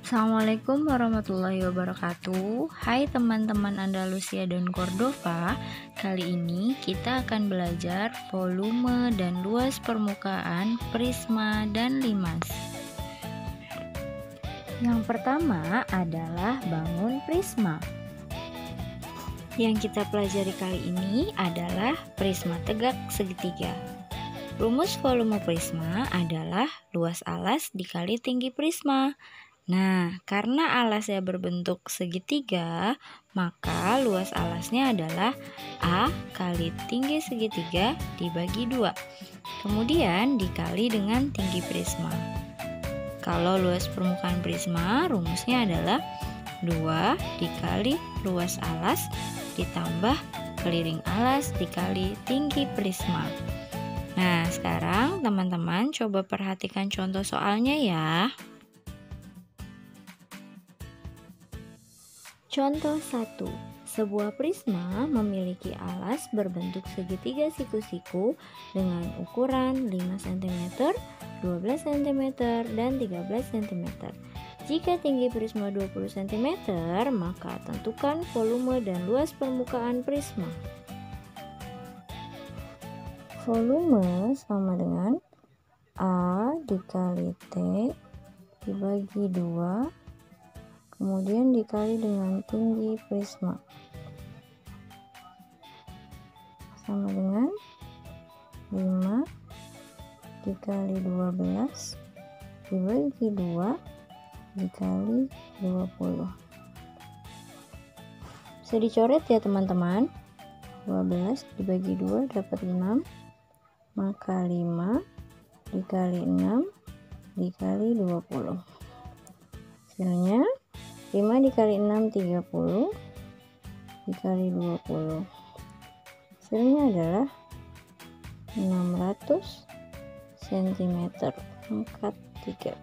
Assalamualaikum warahmatullahi wabarakatuh. Hai teman-teman Andalusia dan Cordova. Kali ini kita akan belajar volume dan luas permukaan prisma dan limas. Yang pertama adalah bangun prisma. Yang kita pelajari kali ini adalah prisma tegak segitiga. Rumus volume prisma adalah luas alas dikali tinggi prisma. Nah, karena alasnya berbentuk segitiga, maka luas alasnya adalah A kali tinggi segitiga dibagi 2. Kemudian dikali dengan tinggi prisma. Kalau luas permukaan prisma, rumusnya adalah 2 dikali luas alas ditambah keliling alas dikali tinggi prisma. Nah, sekarang teman-teman coba perhatikan contoh soalnya ya. Contoh 1. Sebuah prisma memiliki alas berbentuk segitiga siku-siku dengan ukuran 5 cm, 12 cm, dan 13 cm. Jika tinggi prisma 20 cm, maka tentukan volume dan luas permukaan prisma. Volume sama dengan A dikali T dibagi 2, kemudian dikali dengan tinggi prisma, sama dengan 5 dikali 12 dibagi 2 dikali 20. Bisa dicoret ya teman-teman. 12 dibagi 2 dapat 6, maka 5 dikali 6 dikali 20. Hasilnya 5 dikali 6 30 dikali 20. Hasilnya adalah 600 cm pangkat 3.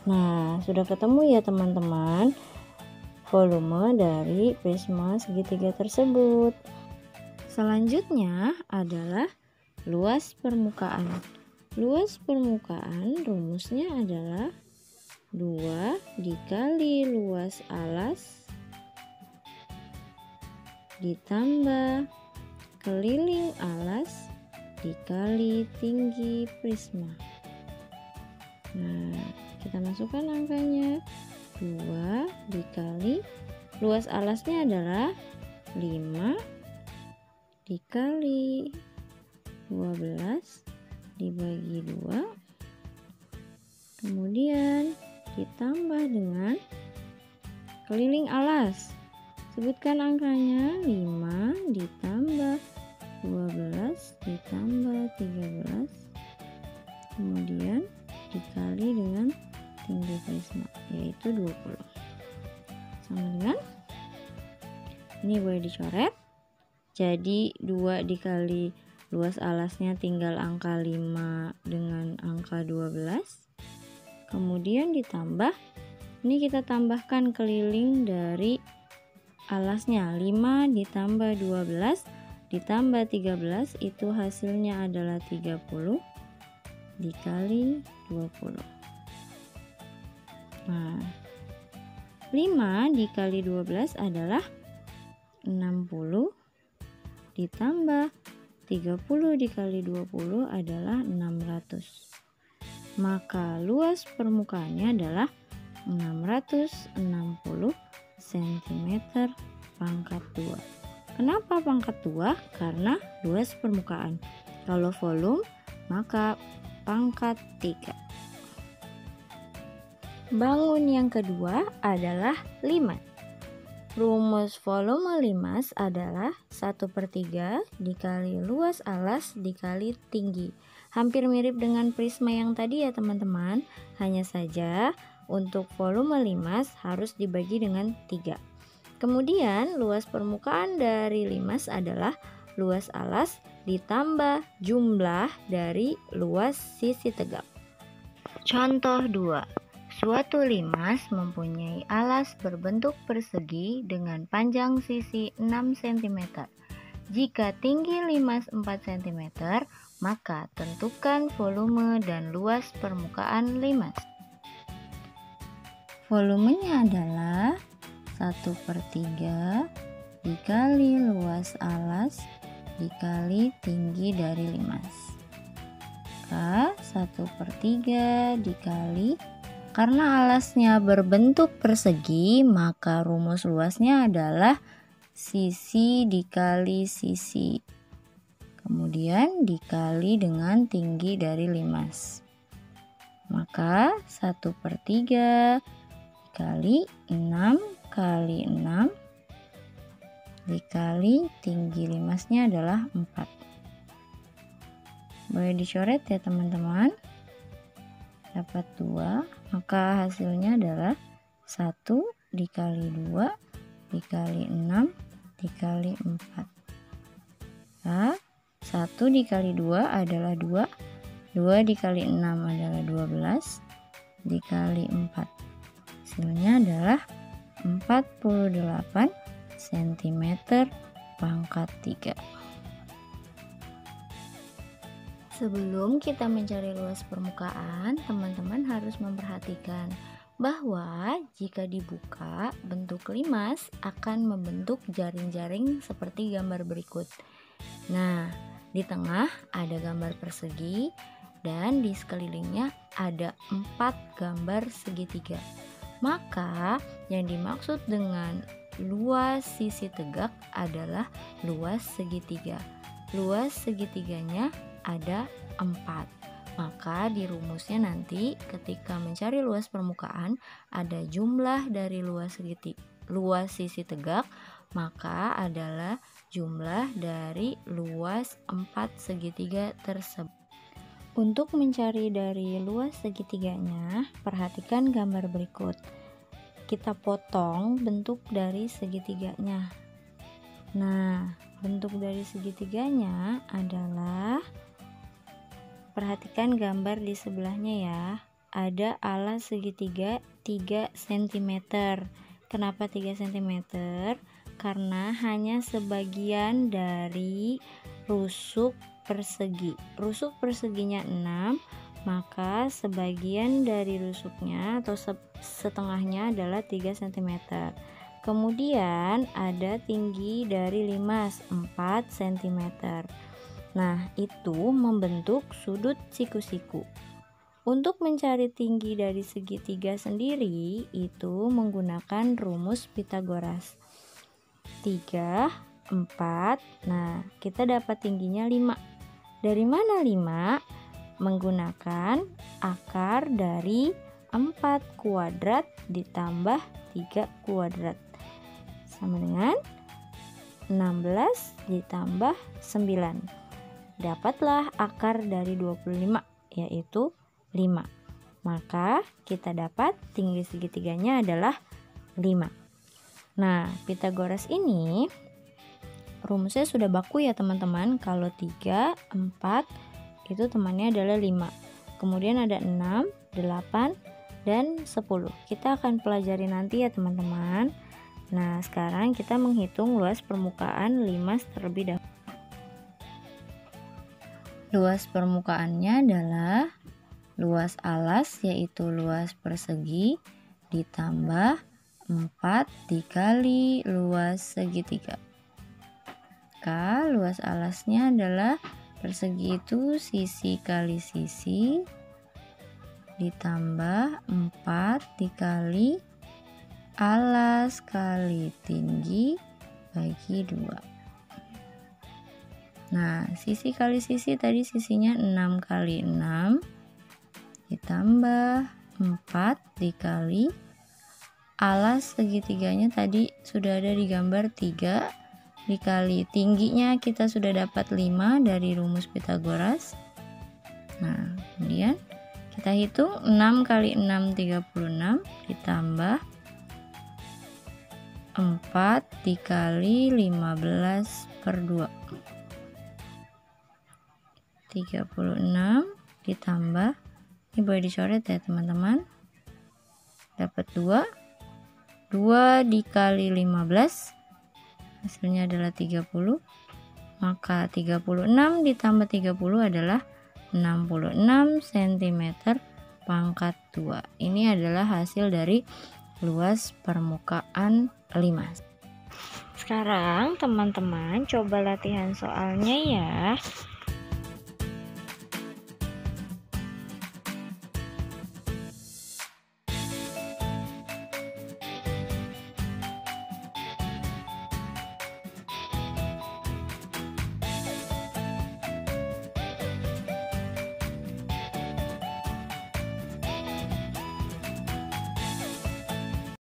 Nah, sudah ketemu ya teman-teman volume dari prisma segitiga tersebut. Selanjutnya adalah luas permukaan. Luas permukaan rumusnya adalah 2 dikali luas alas ditambah keliling alas dikali tinggi prisma. Nah, kita masukkan angkanya. 2 dikali luas alasnya adalah 5 dikali 12 dibagi 2, kemudian ditambah dengan keliling alas. Sebutkan angkanya. 5 ditambah 12 ditambah 13, kemudian dikali dengan tinggi prisma, yaitu 20. Sama dengan, ini boleh dicoret. Jadi 2 dikali luas alasnya tinggal angka 5 dengan angka 12. Kemudian ditambah, ini kita tambahkan keliling dari alasnya. 5 ditambah 12 ditambah 13 itu hasilnya adalah 30 dikali 20. Nah, 5 dikali 12 adalah 60 ditambah 30 dikali 20 adalah 600. Maka luas permukaannya adalah 660 cm pangkat 2. Kenapa pangkat 2? Karena luas permukaan. Kalau volume maka pangkat 3. Bangun yang kedua adalah limas. Rumus volume limas adalah 1/3 dikali luas alas dikali tinggi. Hampir mirip dengan prisma yang tadi ya teman-teman. Hanya saja untuk volume limas harus dibagi dengan 3. Kemudian luas permukaan dari limas adalah luas alas ditambah jumlah dari luas sisi tegak. Contoh 2. Suatu limas mempunyai alas berbentuk persegi dengan panjang sisi 6 cm. Jika tinggi limas 4 cm, maka tentukan volume dan luas permukaan limas. Volumenya adalah 1/3 dikali luas alas dikali tinggi dari limas. 1/3 dikali, karena alasnya berbentuk persegi, maka rumus luasnya adalah sisi dikali sisi. Kemudian dikali dengan tinggi dari limas. Maka 1/3 dikali 6 kali 6 dikali tinggi limasnya adalah 4. Boleh dicoret ya teman-teman. Dapat 2, maka hasilnya adalah 1 dikali 2 dikali 6 dikali 4. Nah, 1 dikali 2 adalah 2, 2 dikali 6 adalah 12, dikali 4. Hasilnya adalah 48 cm pangkat 3. Sebelum kita mencari luas permukaan, teman-teman harus memperhatikan bahwa jika dibuka, bentuk limas akan membentuk jaring-jaring seperti gambar berikut. Nah, di tengah ada gambar persegi dan di sekelilingnya ada 4 gambar segitiga. Maka yang dimaksud dengan luas sisi tegak adalah luas segitiga. Luas segitiganya ada 4. Maka di rumusnya nanti ketika mencari luas permukaan ada jumlah dari luas sisi tegak, maka adalah jumlah dari luas 4 segitiga tersebut. Untuk mencari dari luas segitiganya, perhatikan gambar berikut. Kita potong bentuk dari segitiganya. Nah, bentuk dari segitiganya adalah, perhatikan gambar di sebelahnya ya. Ada alas segitiga 3 cm. Kenapa 3 cm? Karena hanya sebagian dari rusuk persegi. Rusuk perseginya 6, maka sebagian dari rusuknya atau setengahnya adalah 3 cm. Kemudian ada tinggi dari limas 4 cm. Nah, itu membentuk sudut siku-siku. Untuk mencari tinggi dari segitiga sendiri, itu menggunakan rumus Pythagoras. 3, 4, nah kita dapat tingginya 5. Dari mana 5? Menggunakan akar dari 4 kuadrat ditambah 3 kuadrat. Sama dengan 16 ditambah 9. Dapatlah akar dari 25, yaitu 5. Maka kita dapat tinggi segitiganya adalah 5. Nah, Pythagoras ini rumusnya sudah baku ya teman-teman. Kalau 3, 4 itu temannya adalah 5. Kemudian ada 6, 8, dan 10. Kita akan pelajari nanti ya teman-teman. Nah, sekarang kita menghitung luas permukaan limas terlebih dahulu. Luas permukaannya adalah luas alas, yaitu luas persegi, ditambah 4 dikali luas segitiga. Maka luas alasnya adalah persegi itu sisi kali sisi ditambah 4 dikali alas kali tinggi bagi 2. Nah, sisi kali sisi tadi sisinya 6 kali 6 ditambah 4 dikali alas segitiganya tadi sudah ada di gambar 3 dikali tingginya kita sudah dapat 5 dari rumus Pythagoras. Nah, kemudian kita hitung 6 kali 6 36 ditambah 4 dikali 15/2. 36 ditambah, ini boleh dicoret ya teman-teman, dapat 2 dikali 15 hasilnya adalah 30. Maka 36 ditambah 30 adalah 66 cm pangkat 2. Ini adalah hasil dari luas permukaan limas. Sekarang teman-teman coba latihan soalnya ya.